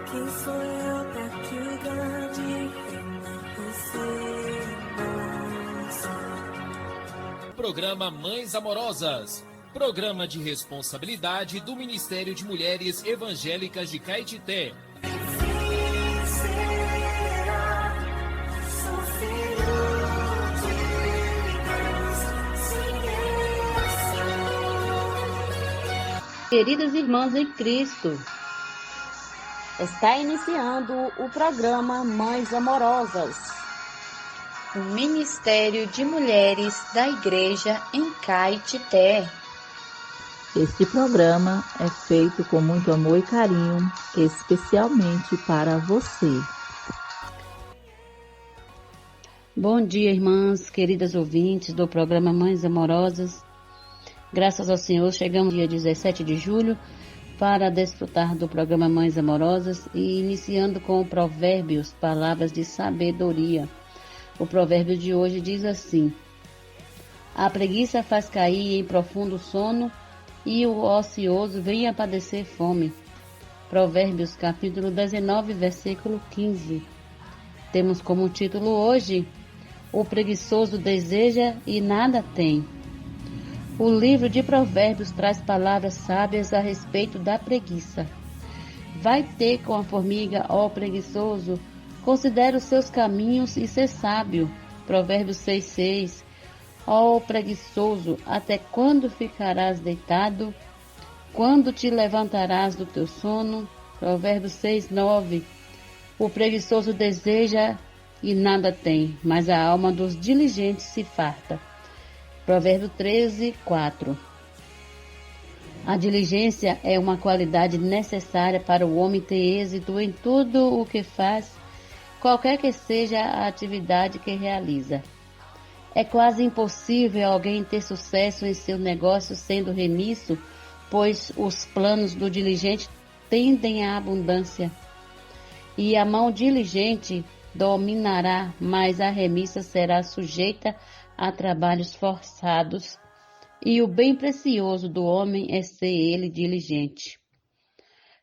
Quem sou eu pra te grande reconhecer? Programa Mães Amorosas. Programa de responsabilidade do Ministério de Mulheres Evangélicas de Caetité. Queridas irmãs em Cristo, está iniciando o programa Mães Amorosas, o Ministério de Mulheres da Igreja em Caetité. Este programa é feito com muito amor e carinho, especialmente para você. Bom dia, irmãs, queridas ouvintes do programa Mães Amorosas. Graças ao Senhor, chegamos no dia 17 de julho para desfrutar do programa Mães Amorosas e iniciando com Provérbios, palavras de sabedoria. O provérbio de hoje diz assim: a preguiça faz cair em profundo sono e o ocioso vem a padecer fome. Provérbios capítulo 19, versículo 15. Temos como título hoje: o preguiçoso deseja e nada tem. O livro de Provérbios traz palavras sábias a respeito da preguiça. Vai ter com a formiga, ó preguiçoso, considera os seus caminhos e ser sábio. Provérbios 6:6. Ó preguiçoso, até quando ficarás deitado? Quando te levantarás do teu sono? Provérbios 6:9. O preguiçoso deseja e nada tem, mas a alma dos diligentes se farta. Provérbio 13:4. A diligência é uma qualidade necessária para o homem ter êxito em tudo o que faz, qualquer que seja a atividade que realiza. É quase impossível alguém ter sucesso em seu negócio sendo remisso, pois os planos do diligente tendem à abundância. E a mão diligente dominará, mas a remissa será sujeita a trabalhos forçados, e o bem precioso do homem é ser ele diligente.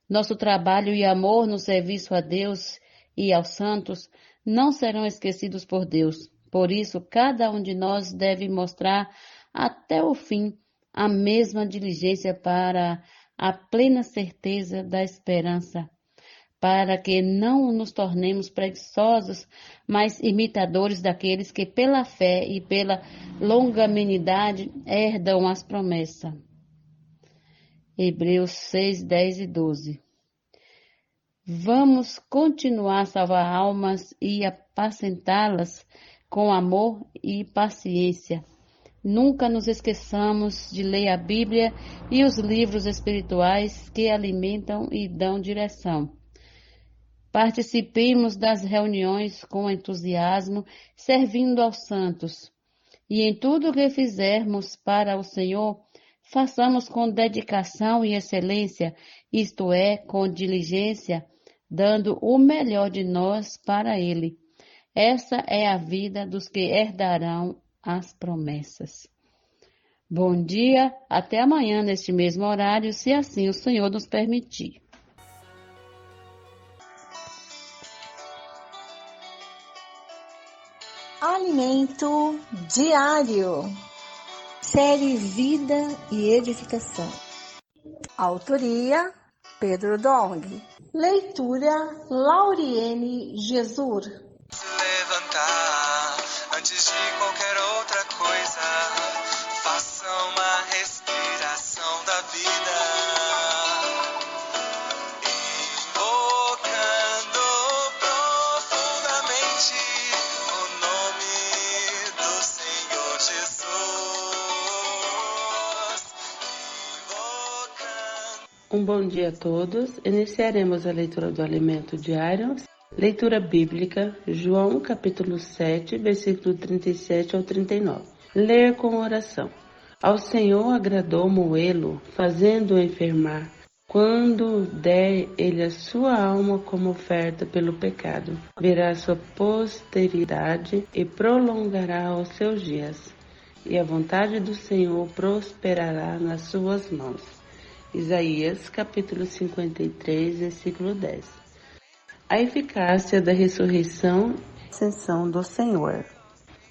Nosso trabalho e amor no serviço a Deus e aos santos não serão esquecidos por Deus. Por isso, cada um de nós deve mostrar até o fim a mesma diligência para a plena certeza da esperança, para que não nos tornemos preguiçosos, mas imitadores daqueles que pela fé e pela longanimidade herdam as promessas. Hebreus 6, 10 e 12. Vamos continuar a salvar almas e apacentá-las com amor e paciência. Nunca nos esqueçamos de ler a Bíblia e os livros espirituais que alimentam e dão direção. Participemos das reuniões com entusiasmo, servindo aos santos. E em tudo o que fizermos para o Senhor, façamos com dedicação e excelência, isto é, com diligência, dando o melhor de nós para Ele. Essa é a vida dos que herdarão as promessas. Bom dia, até amanhã neste mesmo horário, se assim o Senhor nos permitir. Alimento diário. Série Vida e Edificação. Autoria Pedro Dong. Leitura Lauriene Jesus. Levantar antes de qualquer outra coisa. Faça uma respiração da vida. Um bom dia a todos. Iniciaremos a leitura do alimento diário. Leitura bíblica, João capítulo 7, versículo 37 ao 39. Ler com oração. Ao Senhor agradou moê-lo, fazendo-o enfermar, quando der ele a sua alma como oferta pelo pecado. Verá sua posteridade e prolongará os seus dias, e a vontade do Senhor prosperará nas suas mãos. Isaías, capítulo 53, versículo 10. a eficácia da ressurreição e ascensão do Senhor.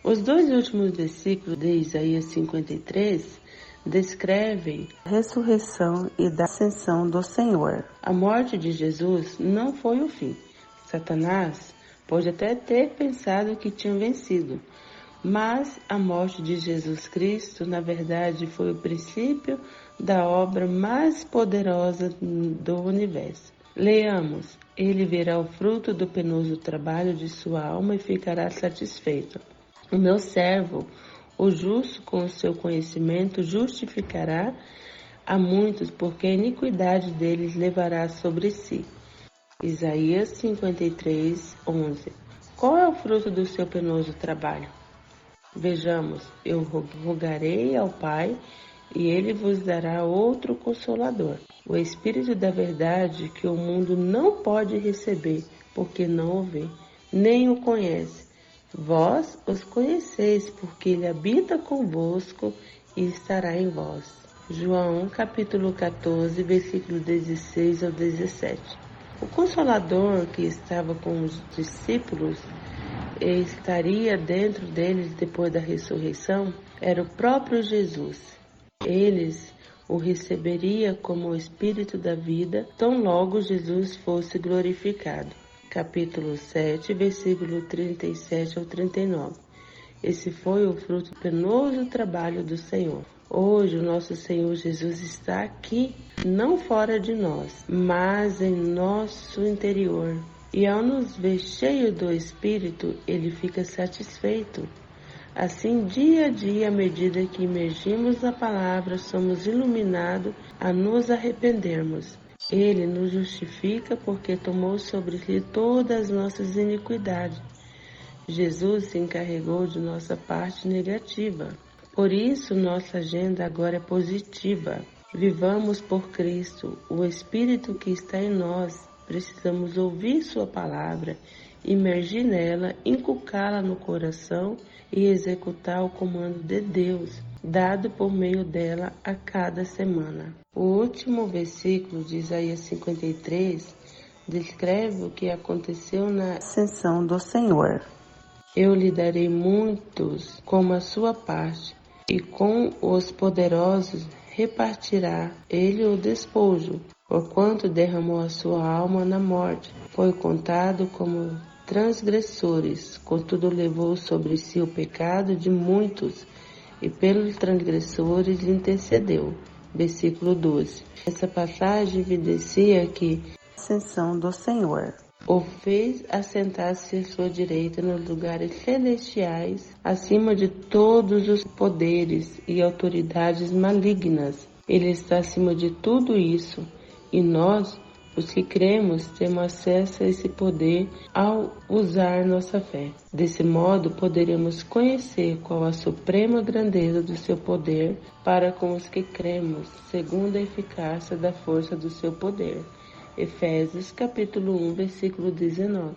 Os dois últimos versículos de Isaías 53 descrevem a ressurreição e da ascensão do Senhor. A morte de Jesus não foi o fim. Satanás pode até ter pensado que tinha vencido, mas a morte de Jesus Cristo, na verdade, foi o princípio da obra mais poderosa do universo. Leamos: ele verá o fruto do penoso trabalho de sua alma e ficará satisfeito. O meu servo, o justo, com o seu conhecimento, justificará a muitos, porque a iniquidade deles levará sobre si. Isaías 53, 11. Qual é o fruto do seu penoso trabalho? Vejamos: eu rogarei ao Pai, e ele vos dará outro Consolador, o Espírito da verdade, que o mundo não pode receber, porque não o vê, nem o conhece. Vós os conheceis, porque ele habita convosco e estará em vós. João capítulo 14, versículo 16 ao 17. O Consolador que estava com os discípulos e estaria dentro deles depois da ressurreição era o próprio Jesus. Eles o receberiam como o Espírito da vida, tão logo Jesus fosse glorificado. Capítulo 7, versículo 37 ao 39. Esse foi o fruto do penoso trabalho do Senhor. Hoje o nosso Senhor Jesus está aqui, não fora de nós, mas em nosso interior. E ao nos ver cheio do Espírito, ele fica satisfeito. Assim, dia a dia, à medida que imergimos na palavra, somos iluminados a nos arrependermos. Ele nos justifica porque tomou sobre si todas as nossas iniquidades. Jesus se encarregou de nossa parte negativa. Por isso, nossa agenda agora é positiva. Vivamos por Cristo, o Espírito que está em nós. Precisamos ouvir sua palavra, imergir nela, inculcá-la no coração e executar o comando de Deus, dado por meio dela a cada semana. O último versículo de Isaías 53 descreve o que aconteceu na ascensão do Senhor. Eu lhe darei muitos como a sua parte, e com os poderosos repartirá ele o despojo, porquanto derramou a sua alma na morte. Foi contado como transgressores, contudo levou sobre si o pecado de muitos, e pelos transgressores lhe intercedeu. Versículo 12. Essa passagem evidencia que a ascensão do Senhor o fez assentar-se à sua direita nos lugares celestiais, acima de todos os poderes e autoridades malignas. Ele está acima de tudo isso, e nós, os que cremos, temos acesso a esse poder ao usar nossa fé. Desse modo, poderemos conhecer qual a suprema grandeza do seu poder para com os que cremos, segundo a eficácia da força do seu poder. Efésios capítulo 1, versículo 19.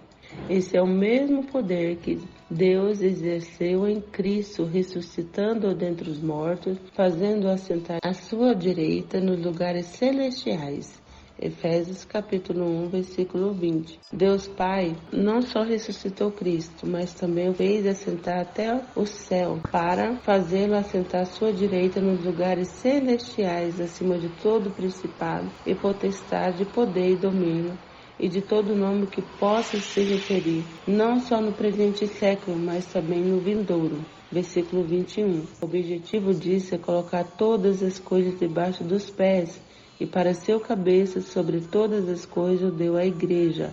Esse é o mesmo poder que Deus exerceu em Cristo, ressuscitando-o dentre os mortos, fazendo-o assentar à sua direita nos lugares celestiais. Efésios capítulo 1, versículo 20. Deus Pai não só ressuscitou Cristo, mas também o fez assentar até o céu, para fazê-lo assentar à sua direita nos lugares celestiais, acima de todo principado e potestade, poder e domínio, e de todo nome que possa se referir, não só no presente século, mas também no vindouro. Versículo 21. O objetivo disso é colocar todas as coisas debaixo dos pés, e para seu cabeça sobre todas as coisas deu a igreja,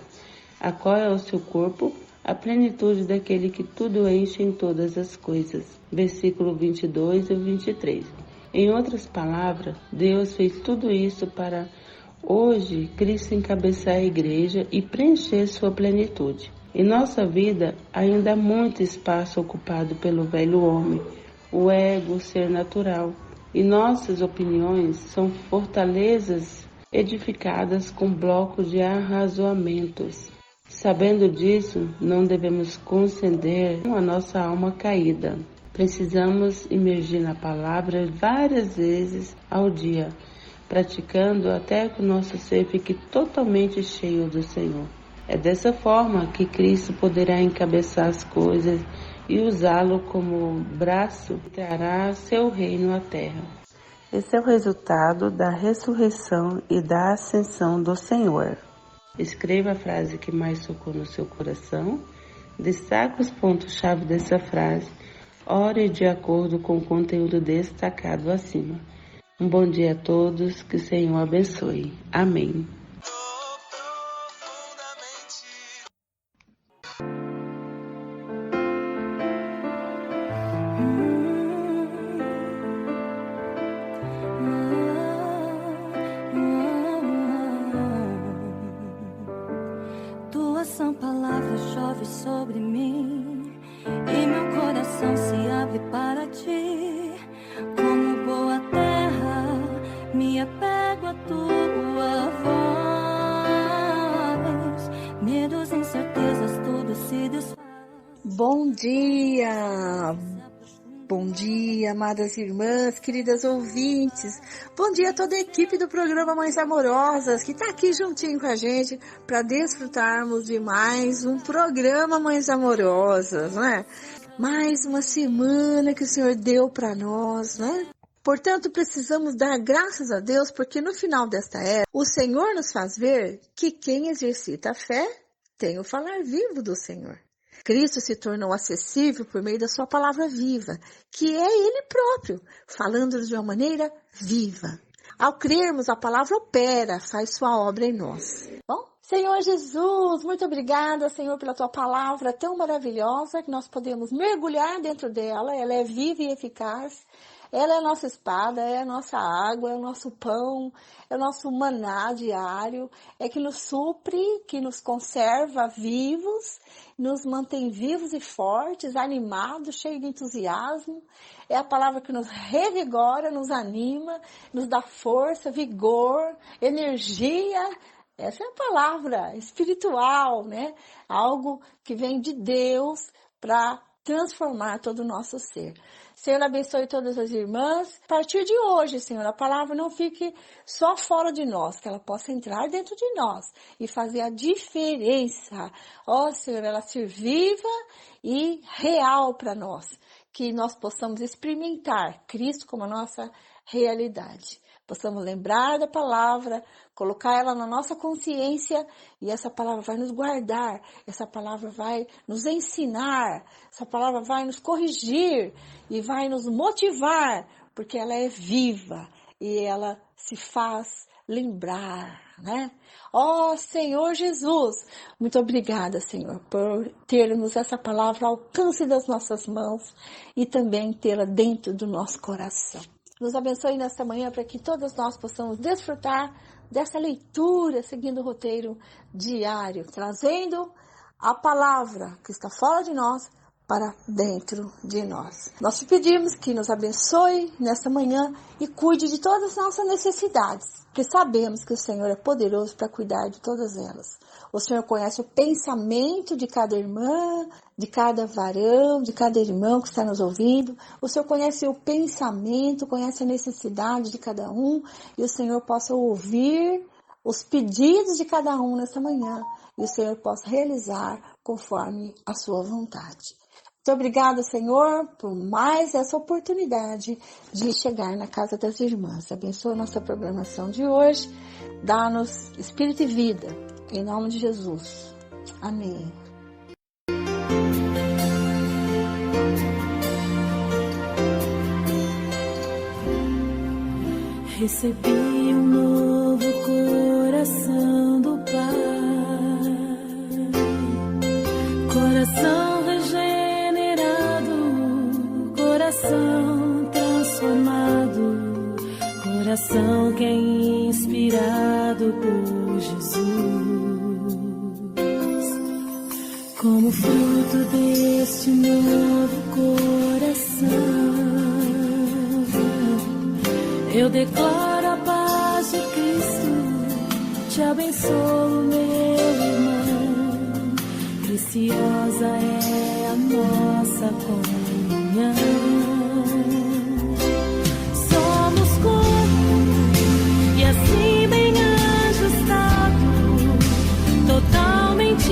a qual é o seu corpo, a plenitude daquele que tudo enche em todas as coisas. Versículo 22 e 23. Em outras palavras, Deus fez tudo isso para hoje Cristo encabeçar a igreja e preencher sua plenitude. Em nossa vida ainda há muito espaço ocupado pelo velho homem, o ego, o ser natural. E nossas opiniões são fortalezas edificadas com blocos de arrazoamentos. Sabendo disso, não devemos conceder a nossa alma caída. Precisamos imergir na palavra várias vezes ao dia, praticando até que o nosso ser fique totalmente cheio do Senhor. É dessa forma que Cristo poderá encabeçar as coisas e usá-lo como braço que trará seu reino à terra. Esse é o resultado da ressurreição e da ascensão do Senhor. Escreva a frase que mais tocou no seu coração, destaque os pontos-chave dessa frase, ore de acordo com o conteúdo destacado acima. Um bom dia a todos, que o Senhor abençoe. Amém. Tua sã palavra chove sobre mim e meu coração se abre para ti. Como boa terra, me apego à tua voz. Medos, incertezas, tudo se desfaz. Bom dia! Bom dia, amadas irmãs, queridas ouvintes. Bom dia a toda a equipe do programa Mães Amorosas, que está aqui juntinho com a gente para desfrutarmos de mais um programa Mães Amorosas, né? Mais uma semana que o Senhor deu para nós, né? Portanto, precisamos dar graças a Deus, porque no final desta era, o Senhor nos faz ver que quem exercita a fé tem o falar vivo do Senhor. Cristo se tornou acessível por meio da sua palavra viva, que é Ele próprio, falando de uma maneira viva. Ao crermos, a palavra opera, faz sua obra em nós. Bom, Senhor Jesus, muito obrigada, Senhor, pela tua palavra tão maravilhosa, que nós podemos mergulhar dentro dela, ela é viva e eficaz. Ela é a nossa espada, é a nossa água, é o nosso pão, é o nosso maná diário, é que nos supre, que nos conserva vivos, nos mantém vivos e fortes, animados, cheios de entusiasmo. É a palavra que nos revigora, nos anima, nos dá força, vigor, energia. Essa é a palavra espiritual, né? Algo que vem de Deus para transformar todo o nosso ser. Senhor, abençoe todas as irmãs. A partir de hoje, Senhor, a palavra não fique só fora de nós, que ela possa entrar dentro de nós e fazer a diferença. Ó, Senhor, ela ser viva e real para nós, que nós possamos experimentar Cristo como a nossa realidade. Possamos lembrar da palavra, colocar ela na nossa consciência e essa palavra vai nos guardar, essa palavra vai nos ensinar, essa palavra vai nos corrigir e vai nos motivar, porque ela é viva e ela se faz lembrar, né? Ó Senhor Jesus, muito obrigada, Senhor, por termos essa palavra ao alcance das nossas mãos e também tê-la dentro do nosso coração. Nos abençoe nesta manhã para que todos nós possamos desfrutar dessa leitura, seguindo o roteiro diário, trazendo a palavra que está fora de nós para dentro de nós. Nós te pedimos que nos abençoe nesta manhã e cuide de todas as nossas necessidades, porque sabemos que o Senhor é poderoso para cuidar de todas elas. O Senhor conhece o pensamento de cada irmã, de cada varão, de cada irmão que está nos ouvindo. O Senhor conhece o pensamento, conhece a necessidade de cada um. E o Senhor possa ouvir os pedidos de cada um nesta manhã. E o Senhor possa realizar conforme a sua vontade. Muito obrigada, Senhor, por mais essa oportunidade de chegar na casa das irmãs. Abençoa a nossa programação de hoje. Dá-nos espírito e vida. Em nome de Jesus. Amém. Recebi um novo coração do Pai, coração regenerado, coração transformado, coração que é inspirado por Jesus. Como fruto deste novo coração, eu declaro a paz de Cristo, te abençoo, meu irmão. Preciosa é a nossa comunhão. Somos corpo e assim bem ajustado, totalmente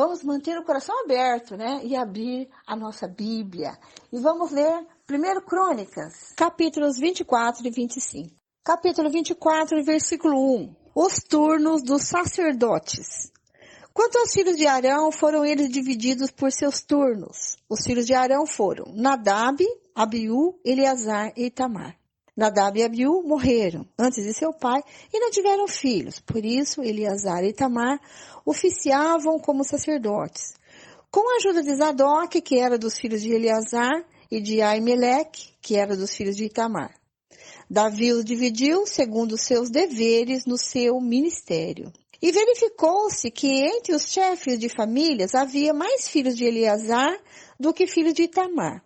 vamos manter o coração aberto, né? E abrir a nossa Bíblia. E vamos ler 1 Crônicas, capítulos 24 e 25. Capítulo 24, versículo 1. Os turnos dos sacerdotes. Quanto aos filhos de Arão, foram eles divididos por seus turnos. Os filhos de Arão foram Nadab, Abiú, Eleazar e Itamar. Nadab e Abiú morreram antes de seu pai e não tiveram filhos. Por isso, Eleazar e Itamar oficiavam como sacerdotes. Com a ajuda de Zadok, que era dos filhos de Eleazar, e de Aimeleque, que era dos filhos de Itamar. Davi os dividiu segundo os seus deveres no seu ministério. E verificou-se que entre os chefes de famílias havia mais filhos de Eleazar do que filhos de Itamar.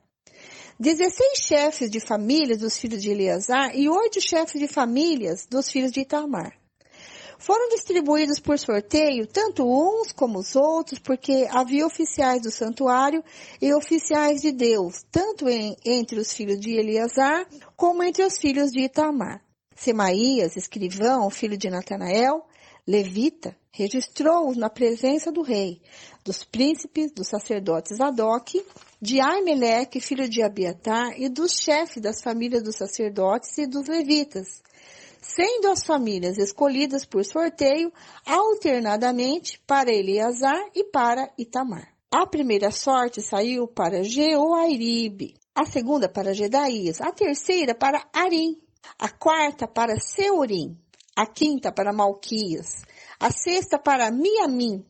16 chefes de famílias dos filhos de Eleazar e 8 chefes de famílias dos filhos de Itamar. Foram distribuídos por sorteio tanto uns como os outros, porque havia oficiais do santuário e oficiais de Deus, tanto entre os filhos de Eleazar como entre os filhos de Itamar. Semaías, escrivão, filho de Natanael, levita, registrou-os na presença do rei, dos príncipes, dos sacerdotes Zadok, de Aimeleque, filho de Abiatar, e dos chefes das famílias dos sacerdotes e dos levitas, sendo as famílias escolhidas por sorteio alternadamente para Eleazar e para Itamar. A primeira sorte saiu para Jeoairibe, a segunda para Jedaías, a terceira para Arim, a quarta para Seurim, a quinta para Malquias, a sexta para Miamim,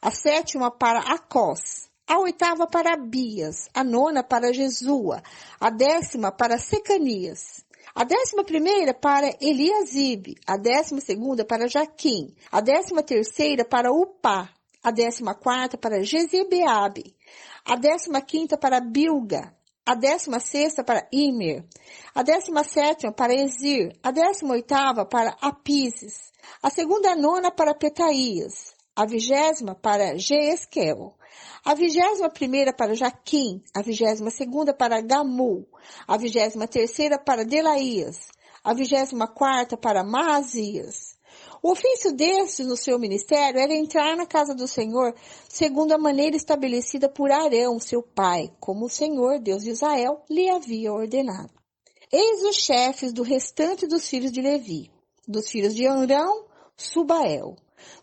a sétima para Acós, a oitava para Abias, a nona para Jesua, a 10ª para Secanias, a 11ª para Eliasibe, a 12ª para Jaquim, a 13ª para Upá, a 14ª para Jezebeabe, a 15ª para Bilga, a 16ª para Imer, a 17ª para Ezir, a 18ª para Apises, a segunda nona para Petaías, a 20ª para Jeesquel, a 21ª para Jaquim, a 22ª para Gamul, a 23ª para Delaías, a 24ª para Maazias. O ofício destes no seu ministério era entrar na casa do Senhor segundo a maneira estabelecida por Arão, seu pai, como o Senhor, Deus de Israel, lhe havia ordenado. Eis os chefes do restante dos filhos de Levi, dos filhos de Arão, Subael,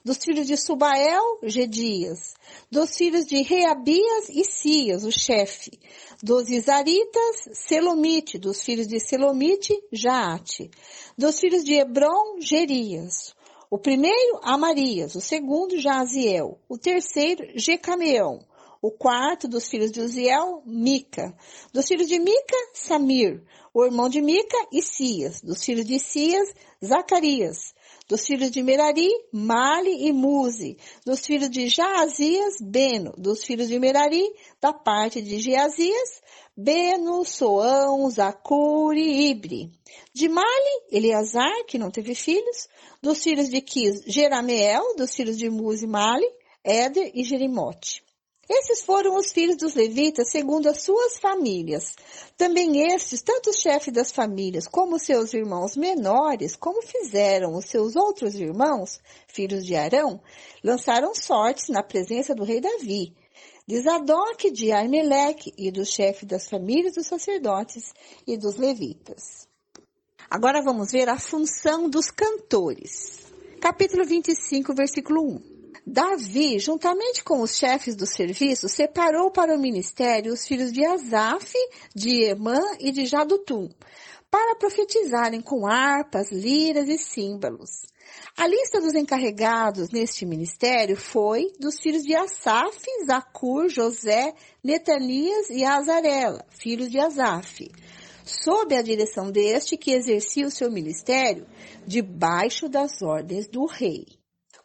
dos filhos de Subael, Gedias, dos filhos de Reabias e Sias, o chefe, dos Isaritas, Selomite, dos filhos de Selomite, Jaate, dos filhos de Hebron, Gerias, o primeiro, Amarias, o segundo, Jaziel, o terceiro, Jecameão, o quarto dos filhos de Uziel, Mica, dos filhos de Mica, Samir, o irmão de Mica, Isias, dos filhos de Isias, Zacarias, dos filhos de Merari, Mali e Muzi, dos filhos de Jaazias, Beno, dos filhos de Merari, da parte de Geazias, Beno, Soão, Zacur e Ibre. De Mali, Eleazar, que não teve filhos, dos filhos de Quis, Jerameel, dos filhos de Muzi, Mali, Éder e Jerimote. Esses foram os filhos dos levitas segundo as suas famílias. Também estes, tanto os chefes das famílias como seus irmãos menores, como fizeram os seus outros irmãos, filhos de Arão, lançaram sortes na presença do rei Davi, de Zadok, de Aimeleque e dos chefes das famílias dos sacerdotes e dos levitas. Agora vamos ver a função dos cantores. Capítulo 25, versículo 1. Davi, juntamente com os chefes do serviço, separou para o ministério os filhos de Asaf, de Emã e de Jadutum, para profetizarem com harpas, liras e símbolos. A lista dos encarregados neste ministério foi dos filhos de Asaf, Zacur, José, Netanias e Azarela, filhos de Asaf, sob a direção deste que exercia o seu ministério debaixo das ordens do rei.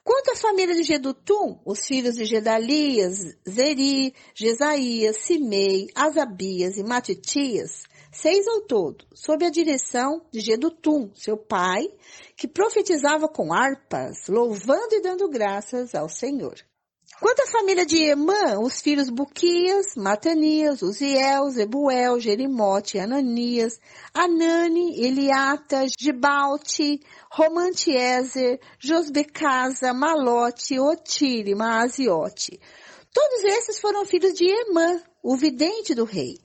Quanto à família de Jedutum, os filhos de Gedalias, Zeri, Jesaías, Simei, Asabias e Matitias, 6 ao todo, sob a direção de Jedutum, seu pai, que profetizava com harpas, louvando e dando graças ao Senhor. Quanto à família de Emã, os filhos Buquias, Matanias, Uziel, Zebuel, Jerimote, Ananias, Anani, Eliata, Gibalte, Romantiezer, Josbecasa, Malote, Otire, Maaziote, Todos esses foram filhos de Emã, o vidente do rei,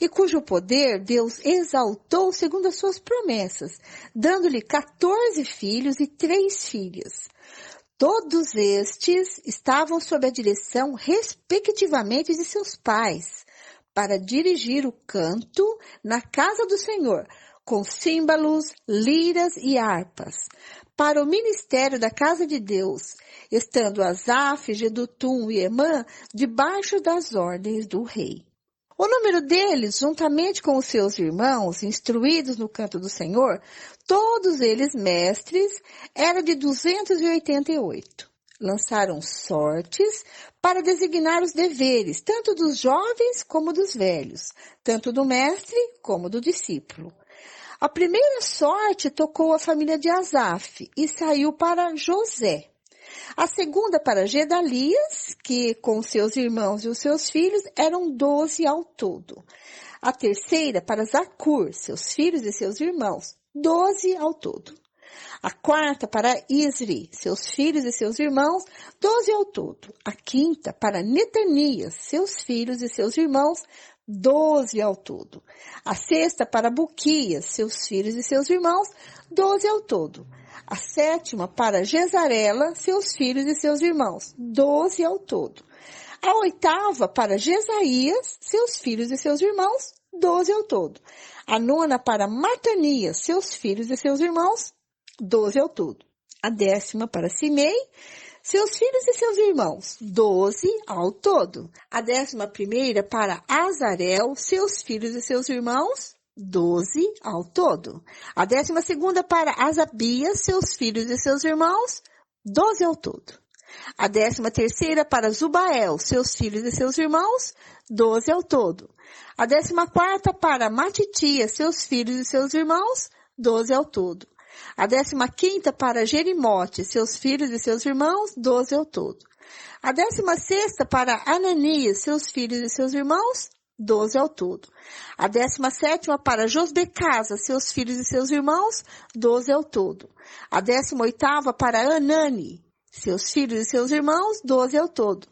e cujo poder Deus exaltou segundo as suas promessas, dando-lhe 14 filhos e 3 filhas. Todos estes estavam sob a direção, respectivamente, de seus pais, para dirigir o canto na casa do Senhor, com símbolos, liras e harpas, para o ministério da casa de Deus, estando Asaf, Gedutum e Emã debaixo das ordens do rei. O número deles, juntamente com os seus irmãos, instruídos no canto do Senhor, todos eles mestres, era de 288. Lançaram sortes para designar os deveres, tanto dos jovens como dos velhos, tanto do mestre como do discípulo. A primeira sorte tocou a família de Asaf e saiu para José. A segunda para Gedalias, que com seus irmãos e os seus filhos eram 12 ao todo. A terceira para Zacur, seus filhos e seus irmãos, 12 ao todo. A quarta para Isri, seus filhos e seus irmãos, 12 ao todo. A quinta para Netanias, seus filhos e seus irmãos, 12 ao todo. A sexta para Buquias, seus filhos e seus irmãos, 12 ao todo. A sétima para Jezarela, seus filhos e seus irmãos, 12 ao todo. A oitava para Jesaías, seus filhos e seus irmãos, 12 ao todo. A nona para Matanias, seus filhos e seus irmãos, 12 ao todo. A décima para Simei, seus filhos e seus irmãos, 12 ao todo. A 11ª para Azarel, seus filhos e seus irmãos, 12 ao todo. A 12ª para Asabias, seus filhos e seus irmãos, 12 ao todo. A 13ª para Zubael, seus filhos e seus irmãos, 12 ao todo. A 14ª para Matitias, seus filhos e seus irmãos, 12 ao todo. A 15ª para Jerimote, seus filhos e seus irmãos, 12 ao todo. A 16ª para Ananias, seus filhos e seus irmãos, 12 ao todo. A 17ª para Josbecasa, seus filhos e seus irmãos, 12 ao todo. A 18ª para Anani, seus filhos e seus irmãos, 12 ao todo.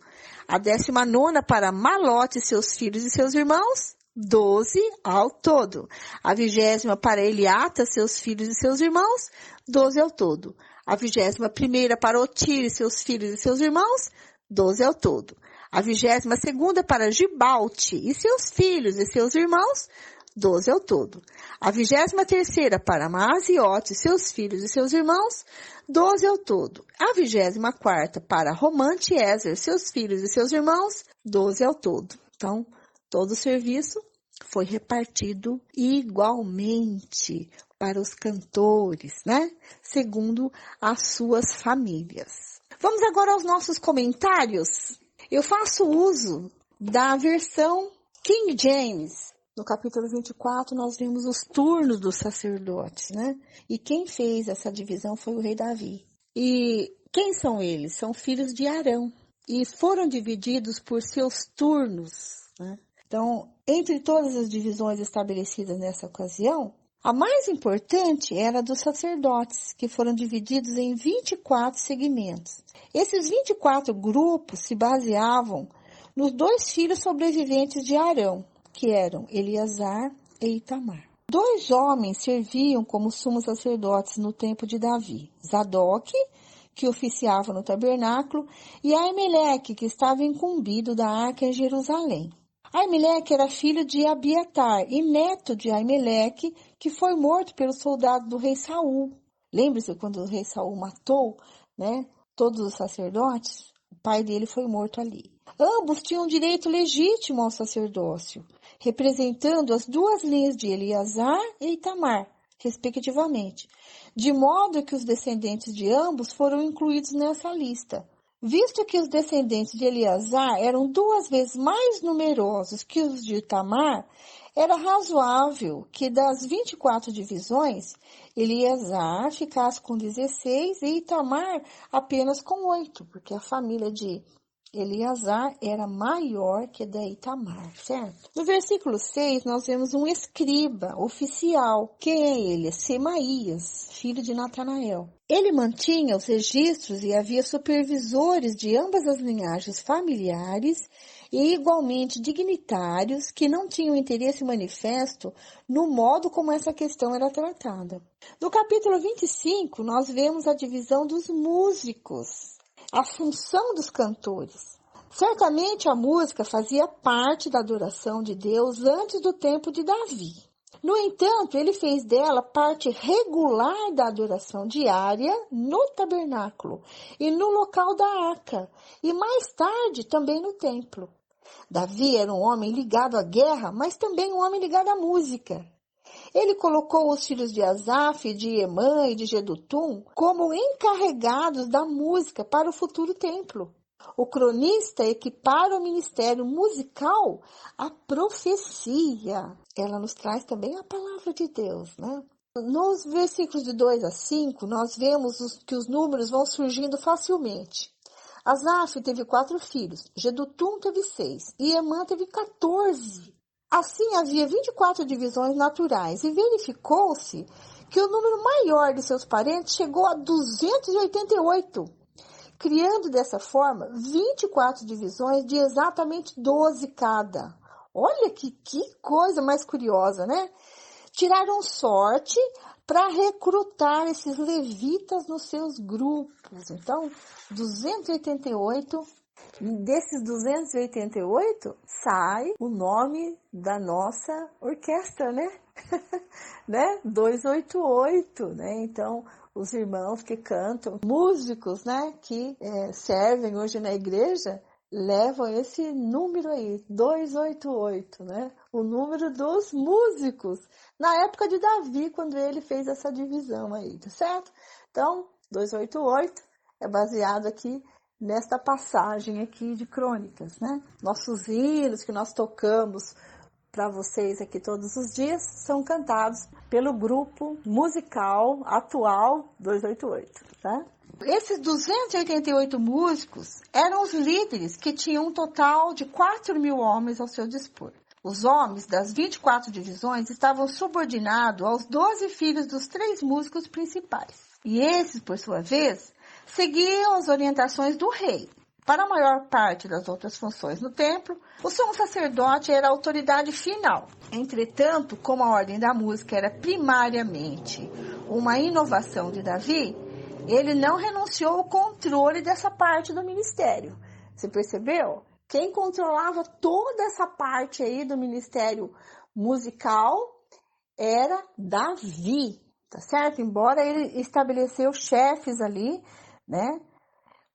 A 19ª para Malote, seus filhos e seus irmãos, 12 ao todo. A 20ª para Eliata, seus filhos e seus irmãos, 12 ao todo. A 21ª para Otir, seus filhos e seus irmãos, 12 ao todo. A 22ª para Gibalte e seus filhos e seus irmãos, 12 ao todo. A 23ª para Maaziote, seus filhos e seus irmãos, 12 ao todo. A 24ª para Romante-Ezer, seus filhos e seus irmãos, 12 ao todo. Então, todo o serviço foi repartido igualmente para os cantores, né? Segundo as suas famílias. Vamos agora aos nossos comentários. Eu faço uso da versão King James. No capítulo 24, nós vimos os turnos dos sacerdotes, né? E quem fez essa divisão foi o rei Davi. E quem são eles? São filhos de Arão. E foram divididos por seus turnos, né? Então, entre todas as divisões estabelecidas nessa ocasião, a mais importante era a dos sacerdotes, que foram divididos em 24 segmentos. Esses 24 grupos se baseavam nos 2 filhos sobreviventes de Arão, que eram Eleazar e Itamar. 2 homens serviam como sumos sacerdotes no tempo de Davi: Zadok, que oficiava no tabernáculo, e Aimeleque, que estava incumbido da arca em Jerusalém. Aimeleque era filho de Abiatar e neto de Aimeleque, que foi morto pelos soldados do rei Saul. Lembre-se quando o rei Saul matou, né, todos os sacerdotes? O pai dele foi morto ali. Ambos tinham direito legítimo ao sacerdócio, representando as 2 linhas de Eleazar e Itamar, respectivamente, de modo que os descendentes de ambos foram incluídos nessa lista. Visto que os descendentes de Eleazar eram 2 vezes mais numerosos que os de Itamar, era razoável que das 24 divisões, Eleazar ficasse com 16 e Itamar apenas com 8, porque a família de Eleazar era maior que Itamar, certo? No versículo 6, nós vemos um escriba oficial. Quem é ele? Semaías, filho de Natanael. Ele mantinha os registros e havia supervisores de ambas as linhagens familiares e igualmente dignitários que não tinham interesse manifesto no modo como essa questão era tratada. No capítulo 25, nós vemos a divisão dos músicos, a função dos cantores. Certamente a música fazia parte da adoração de Deus antes do tempo de Davi. No entanto, ele fez dela parte regular da adoração diária no tabernáculo e no local da arca, e mais tarde também no templo. Davi era um homem ligado à guerra, mas também um homem ligado à música. Ele colocou os filhos de Asaf, de Emã e de Jedutum como encarregados da música para o futuro templo. O cronista equipara o ministério musical à profecia. Ela nos traz também a palavra de Deus, né? Nos versículos de 2 a 5, nós vemos que os números vão surgindo facilmente. Asaf teve 4 filhos, Jedutum teve 6 e Emã teve 14. Assim, havia 24 divisões naturais e verificou-se que o número maior de seus parentes chegou a 288, criando dessa forma 24 divisões de exatamente 12 cada. Olha que coisa mais curiosa, né? Tiraram sorte para recrutar esses levitas nos seus grupos. Então, 288, desses 288, sai o nome da nossa orquestra, né? né? 288, né? Então, os irmãos que cantam, músicos, né? Que servem hoje na igreja, levam esse número aí, 288, né? O número dos músicos, na época de Davi, quando ele fez essa divisão aí, tá certo? Então, 288 é baseado aqui nesta passagem aqui de Crônicas, né? Nossos hinos que nós tocamos para vocês aqui todos os dias são cantados pelo grupo musical atual 288, tá? Esses 288 músicos eram os líderes que tinham um total de 4.000 homens ao seu dispor. Os homens das 24 divisões estavam subordinados aos 12 filhos dos 3 músicos principais. E esses, por sua vez, seguiam as orientações do rei. Para a maior parte das outras funções no templo, o sumo sacerdote era a autoridade final. Entretanto, como a ordem da música era primariamente uma inovação de Davi, ele não renunciou ao controle dessa parte do ministério. Você percebeu? Quem controlava toda essa parte aí do ministério musical era Davi, tá certo? Embora ele estabeleceu chefes ali, né?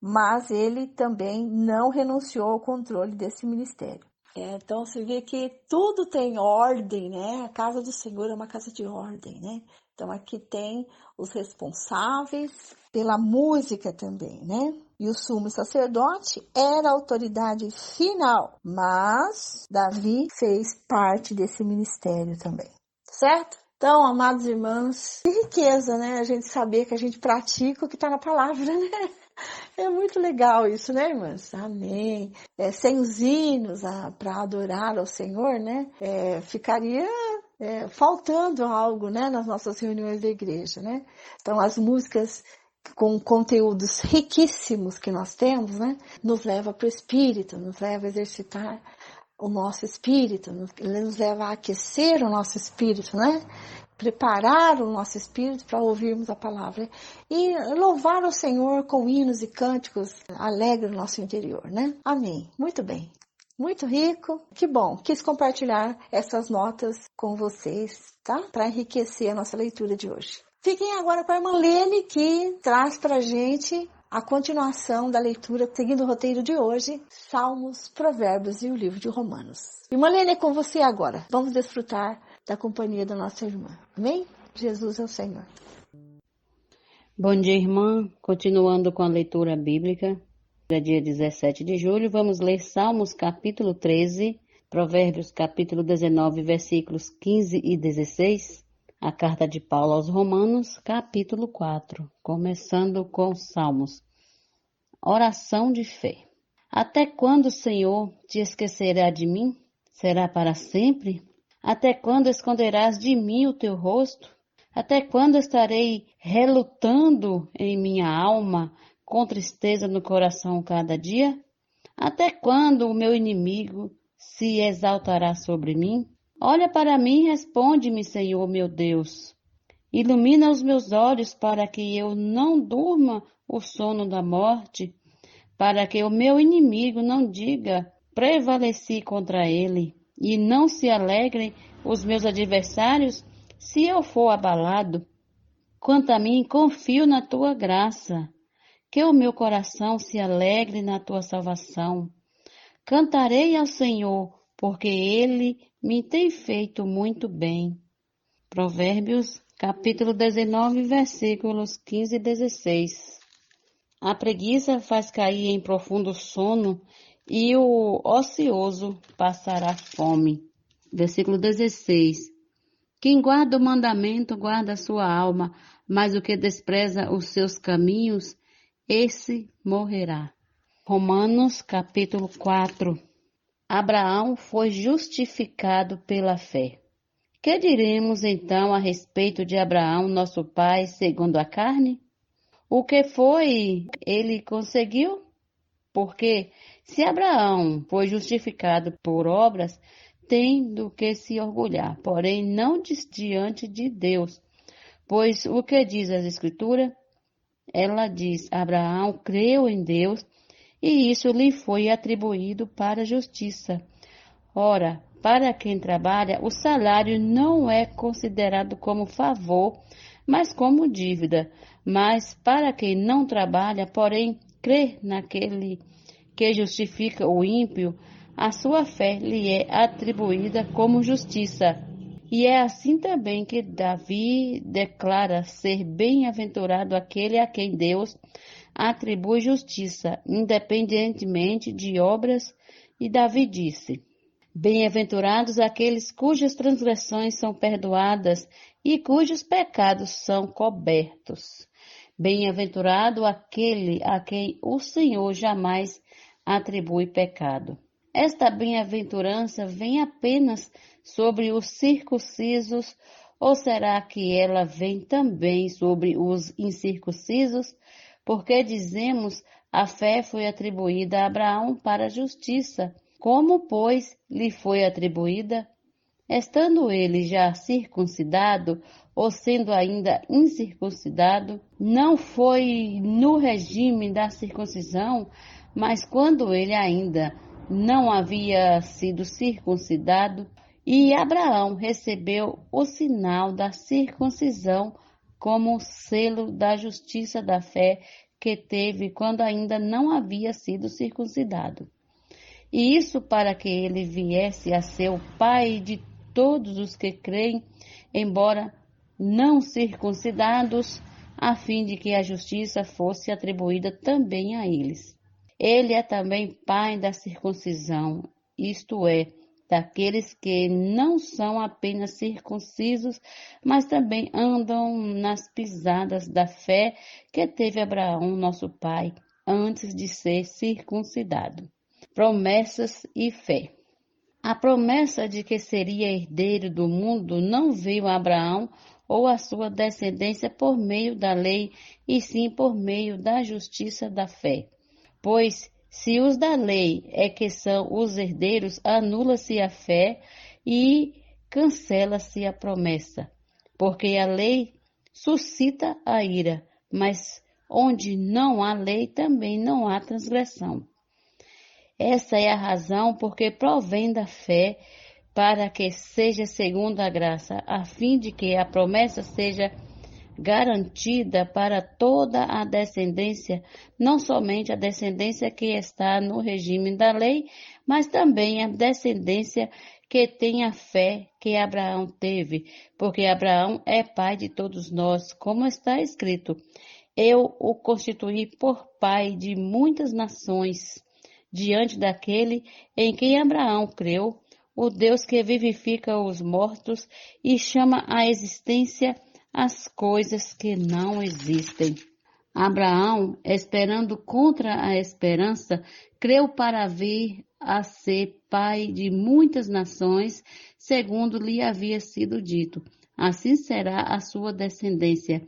Mas ele também não renunciou ao controle desse ministério. Então, você vê que tudo tem ordem, né? A casa do Senhor é uma casa de ordem, né? Então, aqui tem os responsáveis pela música também, né? E o sumo sacerdote era a autoridade final, mas Davi fez parte desse ministério também, certo? Então, amados irmãos, que riqueza, né? A gente saber que a gente pratica o que está na palavra, né? É muito legal isso, né, irmãs? Amém. Sem os hinos para adorar ao Senhor, né? Ficaria faltando algo, né, nas nossas reuniões da igreja, né? Então, as músicas com conteúdos riquíssimos que nós temos, né, nos leva para o Espírito, nos leva a exercitar o nosso espírito, nos leva a aquecer o nosso espírito, né? Preparar o nosso espírito para ouvirmos a palavra e louvar o Senhor com hinos e cânticos alegres no nosso interior, né? Amém. Muito bem. Muito rico. Que bom. Quis compartilhar essas notas com vocês, tá? Para enriquecer a nossa leitura de hoje. Fiquem agora com a irmã Lene, que traz para a gente a continuação da leitura, seguindo o roteiro de hoje, Salmos, Provérbios e o livro de Romanos. Irmã Lene, é com você agora. Vamos desfrutar da companhia da nossa irmã. Amém? Jesus é o Senhor. Bom dia, irmã. Continuando com a leitura bíblica, dia 17 de julho, vamos ler Salmos capítulo 13, Provérbios capítulo 19, versículos 15 e 16, a carta de Paulo aos Romanos, capítulo 4, começando com Salmos. Oração de fé. Até quando, Senhor, te esquecerá de mim? Será para sempre? Até quando esconderás de mim o teu rosto? Até quando estarei relutando em minha alma, com tristeza no coração cada dia? Até quando o meu inimigo se exaltará sobre mim? Olha para mim e responde-me, Senhor meu Deus. Ilumina os meus olhos para que eu não durma o sono da morte, para que o meu inimigo não diga, prevaleci contra ele, e não se alegrem os meus adversários se eu for abalado. Quanto a mim, confio na tua graça, que o meu coração se alegre na tua salvação. Cantarei ao Senhor, porque ele me tem feito muito bem. Provérbios, capítulo 19, versículos 15 e 16. A preguiça faz cair em profundo sono e o ocioso passará fome. Versículo 16. Quem guarda o mandamento guarda a sua alma, mas o que despreza os seus caminhos, esse morrerá. Romanos, capítulo 4. Abraão foi justificado pela fé. Que diremos então a respeito de Abraão, nosso pai, segundo a carne? O que foi ele conseguiu? Porque se Abraão foi justificado por obras, tem do que se orgulhar, porém não diante de Deus. Pois o que diz a Escritura? Ela diz, Abraão creu em Deus e isso lhe foi atribuído para a justiça. Ora, para quem trabalha, o salário não é considerado como favor, mas como dívida. Mas para quem não trabalha, porém, crê naquele que justifica o ímpio, a sua fé lhe é atribuída como justiça. E é assim também que Davi declara ser bem-aventurado aquele a quem Deus atribui justiça, independentemente de obras. E Davi disse, bem-aventurados aqueles cujas transgressões são perdoadas e cujos pecados são cobertos. Bem-aventurado aquele a quem o Senhor jamais atribui pecado. Esta bem-aventurança vem apenas sobre os circuncisos, ou será que ela vem também sobre os incircuncisos? Porque dizemos, a fé foi atribuída a Abraão para a justiça. Como, pois, lhe foi atribuída? Estando ele já circuncidado, ou sendo ainda incircuncidado, não foi no regime da circuncisão, mas quando ele ainda não havia sido circuncidado, e Abraão recebeu o sinal da circuncisão como selo da justiça da fé que teve quando ainda não havia sido circuncidado. E isso para que ele viesse a ser o pai de todos os que creem, embora não circuncidados, a fim de que a justiça fosse atribuída também a eles. Ele é também pai da circuncisão, isto é, daqueles que não são apenas circuncisos, mas também andam nas pisadas da fé que teve Abraão, nosso pai, antes de ser circuncidado. Promessas e fé. A promessa de que seria herdeiro do mundo não veio a Abraão ou a sua descendência por meio da lei, e sim por meio da justiça da fé. Pois, se os da lei é que são os herdeiros, anula-se a fé e cancela-se a promessa, porque a lei suscita a ira, mas onde não há lei também não há transgressão. Essa é a razão porque provém da fé, para que seja segundo a graça, a fim de que a promessa seja garantida para toda a descendência, não somente a descendência que está no regime da lei, mas também a descendência que tem a fé que Abraão teve, porque Abraão é pai de todos nós, como está escrito, eu o constituí por pai de muitas nações, diante daquele em quem Abraão creu, o Deus que vivifica os mortos e chama à existência as coisas que não existem. Abraão, esperando contra a esperança, creu para vir a ser pai de muitas nações, segundo lhe havia sido dito. Assim será a sua descendência.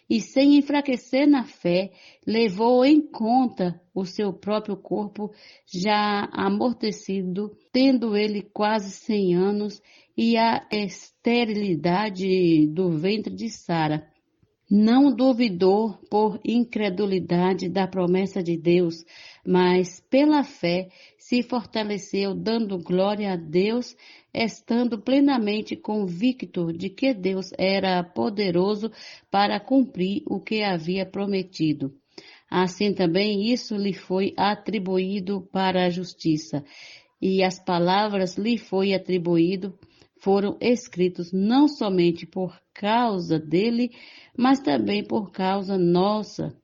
E sem enfraquecer na fé, levou em conta o seu próprio corpo já amortecido, tendo ele quase 100 anos, e a esterilidade do ventre de Sara. Não duvidou por incredulidade da promessa de Deus, mas pela fé se fortaleceu, dando glória a Deus, estando plenamente convicto de que Deus era poderoso para cumprir o que havia prometido. Assim também isso lhe foi atribuído para a justiça, e as palavras lhe foi atribuído foram escritos não somente por causa dele, mas também por causa nossa,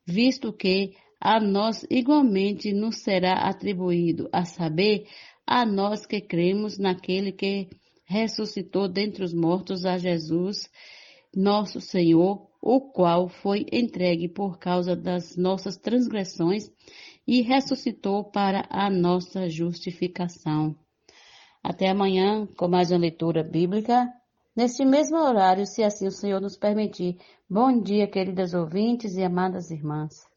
visto que a nós igualmente nos será atribuído, a saber, a nós que cremos naquele que ressuscitou dentre os mortos a Jesus, nosso Senhor, o qual foi entregue por causa das nossas transgressões e ressuscitou para a nossa justificação. Até amanhã com mais uma leitura bíblica, neste mesmo horário, se assim o Senhor nos permitir. Bom dia, queridas ouvintes e amadas irmãs.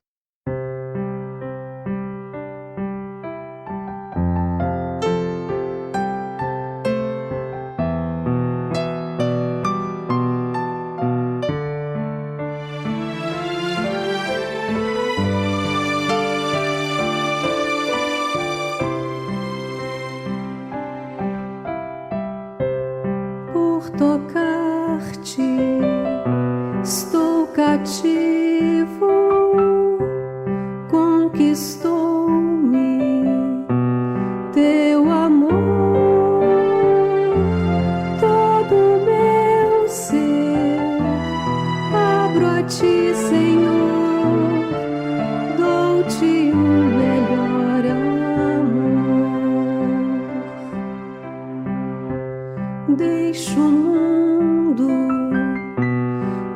Tocar-te, estou cativo, conquistou-me teu amor, todo meu ser, abro a ti, Senhor, dou-te o melhor amor, deixo o mundo,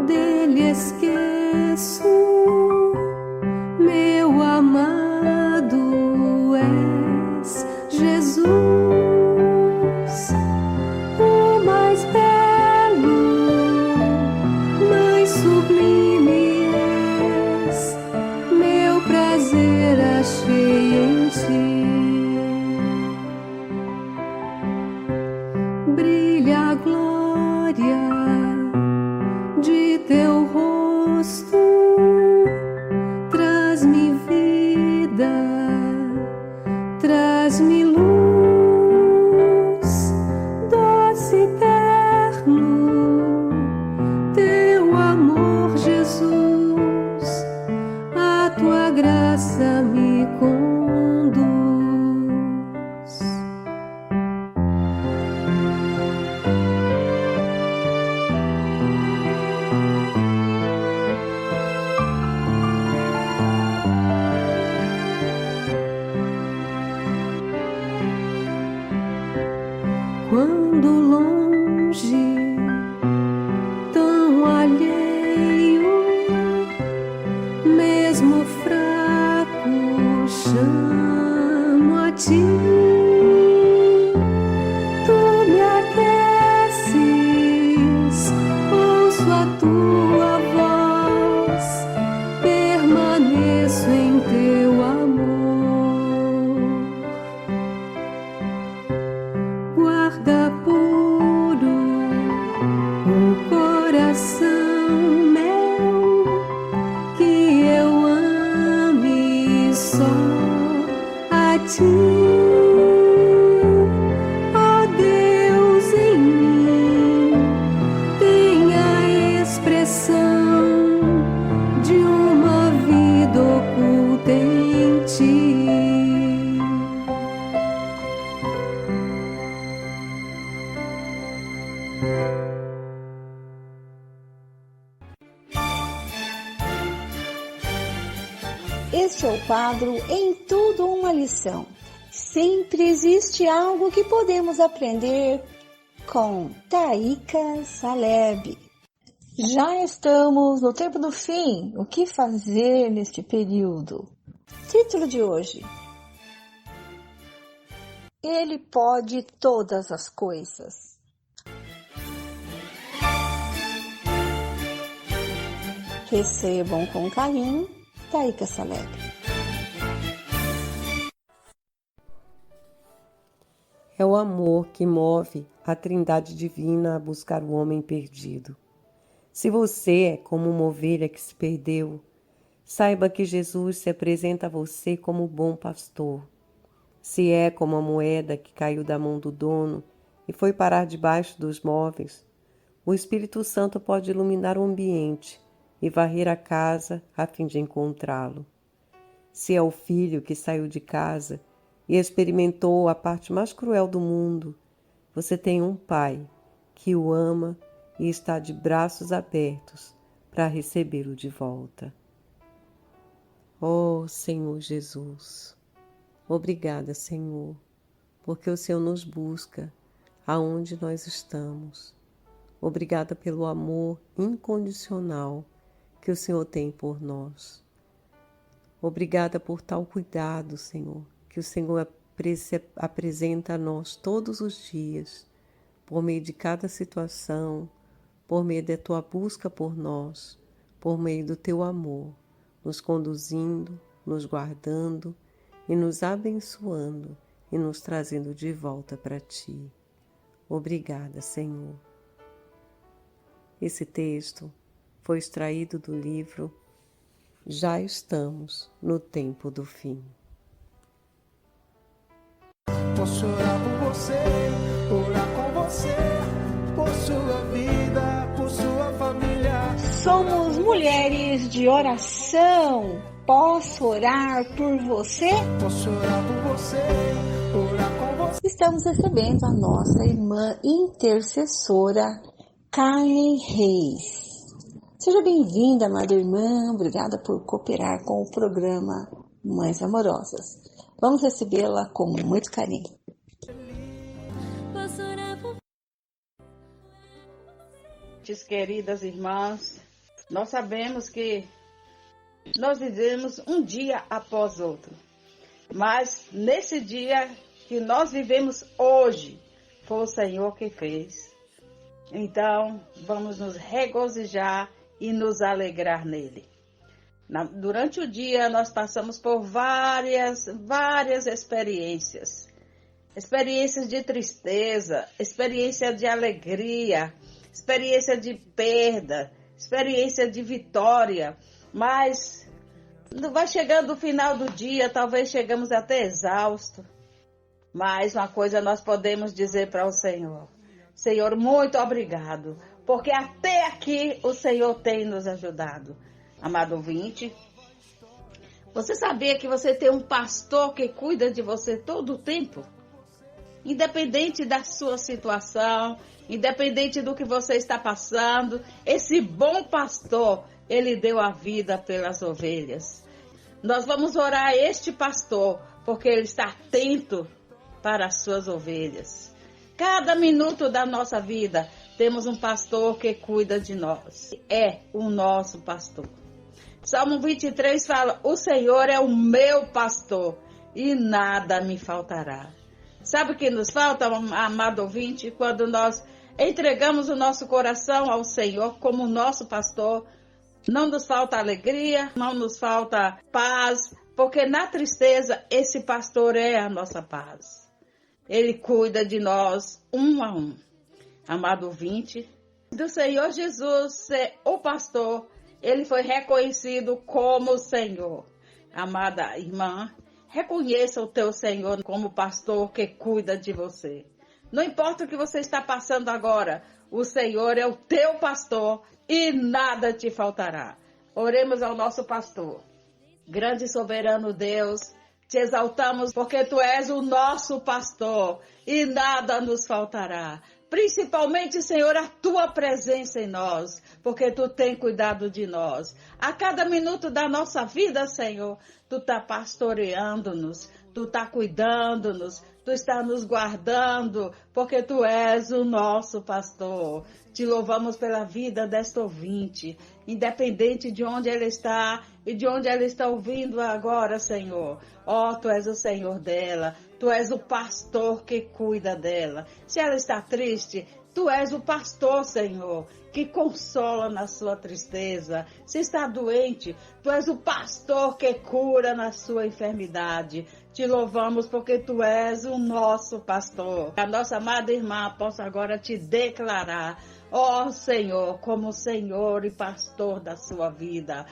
dele esqueço, meu amado és Jesus, o mais belo, mais sublime és, meu prazer achei em ti. Brilha a glória de teu rosto, traz-me vida, traz-me luz, doce eterno, teu amor, Jesus, a tua graça me conduz. Quando longe, tão alheio, mesmo fraco, chamo a ti. Tu me aqueces, ouço a tua voz, permaneço em teu amor. Guarda puro o coração meu, que eu ame só a ti. Ó Deus, em mim tem a expressão de uma vida oculta em ti. Este é o quadro Em Tudo Uma Lição. Sempre existe algo que podemos aprender com Taíka Saleb. Já estamos no tempo do fim. O que fazer neste período? Título de hoje: Ele pode todas as coisas. Recebam com carinho, Taíca Saleb. É o amor que move a Trindade Divina a buscar o homem perdido. Se você é como uma ovelha que se perdeu, saiba que Jesus se apresenta a você como o bom pastor. Se é como a moeda que caiu da mão do dono e foi parar debaixo dos móveis, o Espírito Santo pode iluminar o ambiente e varrer a casa a fim de encontrá-lo. Se é o filho que saiu de casa e experimentou a parte mais cruel do mundo, você tem um pai que o ama e está de braços abertos para recebê-lo de volta. Oh, Senhor Jesus, obrigada, Senhor, porque o Senhor nos busca aonde nós estamos. Obrigada pelo amor incondicional que o Senhor tem por nós. Obrigada por tal cuidado, Senhor, que o Senhor apresenta a nós todos os dias, por meio de cada situação, por meio da Tua busca por nós, por meio do Teu amor, nos conduzindo, nos guardando e nos abençoando e nos trazendo de volta para Ti. Obrigada, Senhor. Esse texto foi extraído do livro Já Estamos no Tempo do Fim. Posso orar por você, orar com você, por sua vida, por sua família. Somos mulheres de oração. Posso orar por você? Posso orar por você, orar com você. Estamos recebendo a nossa irmã intercessora, Carmen Reis. Seja bem-vinda, amada irmã. Obrigada por cooperar com o programa Mães Amorosas. Vamos recebê-la com muito carinho. Queridas irmãs, nós sabemos que nós vivemos um dia após outro, mas nesse dia que nós vivemos hoje, foi o Senhor que fez. Então, vamos nos regozijar e nos alegrar nele. Durante o dia, nós passamos por várias experiências. Experiências de tristeza, experiência de alegria, experiência de perda, experiência de vitória. Mas vai chegando o final do dia, talvez chegamos até exausto. Mas uma coisa nós podemos dizer para o Senhor: Senhor, muito obrigado, porque até aqui o Senhor tem nos ajudado. Amado ouvinte, você sabia que você tem um pastor que cuida de você todo o tempo? Independente da sua situação, independente do que você está passando, esse bom pastor, ele deu a vida pelas ovelhas. Nós vamos orar a este pastor, porque ele está atento para as suas ovelhas. Cada minuto da nossa vida, temos um pastor que cuida de nós. É o nosso pastor. Salmo 23 fala: o Senhor é o meu pastor e nada me faltará. Sabe o que nos falta, amado ouvinte? Quando nós entregamos o nosso coração ao Senhor como nosso pastor, não nos falta alegria, não nos falta paz, porque na tristeza esse pastor é a nossa paz. Ele cuida de nós um a um. Amado ouvinte, do Senhor Jesus ser o pastor, ele foi reconhecido como o Senhor. Amada irmã, reconheça o teu Senhor como pastor que cuida de você. Não importa o que você está passando agora, o Senhor é o teu pastor e nada te faltará. Oremos ao nosso pastor. Grande e soberano Deus, te exaltamos porque tu és o nosso pastor e nada nos faltará. Principalmente, Senhor, a tua presença em nós, porque tu tem cuidado de nós. A cada minuto da nossa vida, Senhor, tu está pastoreando-nos, Tu está cuidando-nos, Tu está nos guardando, porque Tu és o nosso pastor. Te louvamos pela vida desta ouvinte, independente de onde ela está e de onde ela está ouvindo agora, Senhor. Tu és o Senhor dela, Tu és o pastor que cuida dela. Se ela está triste, Tu és o pastor, Senhor, que consola na sua tristeza. Se está doente, Tu és o pastor que cura na sua enfermidade. Te louvamos porque Tu és o nosso pastor. A nossa amada irmã possa agora te declarar, Senhor, como Senhor e pastor da sua vida.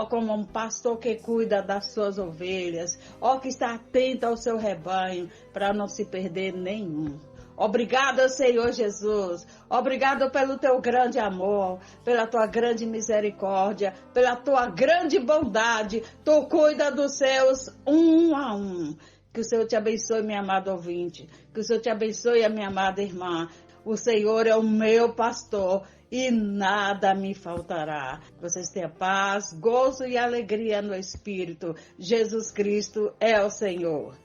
Como um pastor que cuida das suas ovelhas. Que está atento ao seu rebanho para não se perder nenhum. Obrigada, Senhor Jesus. Obrigado pelo Teu grande amor, pela Tua grande misericórdia, pela Tua grande bondade. Tu cuida dos seus um a um. Que o Senhor te abençoe, minha amada ouvinte. Que o Senhor te abençoe, a minha amada irmã. O Senhor é o meu pastor e nada me faltará. Vocês tenham paz, gozo e alegria no Espírito. Jesus Cristo é o Senhor.